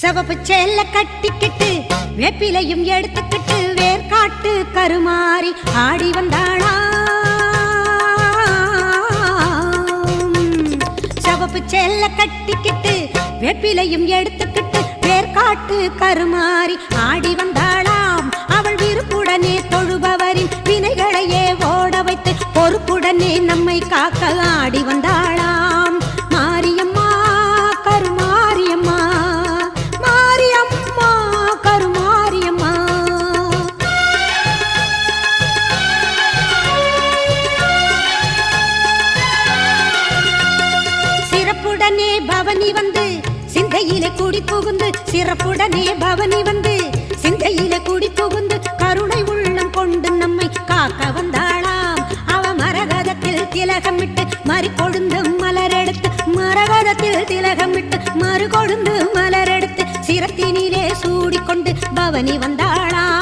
சிவப்பு சேல கட்டிக்கிட்டு வேப்பிலையும் எடுத்துக்கிட்டு வேர்காட்டு கருமாறி ஆடி வந்தாளா. சிவப்பு சேல கட்டிக்கிட்டு வேப்பிலையும் எடுத்துக்கிட்டு வேர்காட்டு கருமாறி ஆடி வந்தாளாம். அவள் விருப்புடனே தொழுபவரின் வினைகளையே ஓட வைத்து பொறுப்புடனே நம்மை காக்க ஆடி வந்தாளாம். மாரியம்மா கருமாரியம்மா, மாரியம்மா கருமாரியம்மா. சிறப்புடனே பவனி வந்து சிந்தையிலே கூடி புகுந்து, சிறப்புடனே பவனி வந்து சிந்தையிலே கூடி புகுந்து கருணை உள்ளம் கொண்டு நம்மை காக்க வந்தாளாம். அவ மரகதத்தில் திலகமிட்டு மறுகொழுந்து மலரெடுத்து, மரகதத்தில் திலகமிட்டு மறுகொழுந்து மலரெடுத்து சிரத்தினிலே சூடிக்கொண்டு பவனி வந்தாளாம்.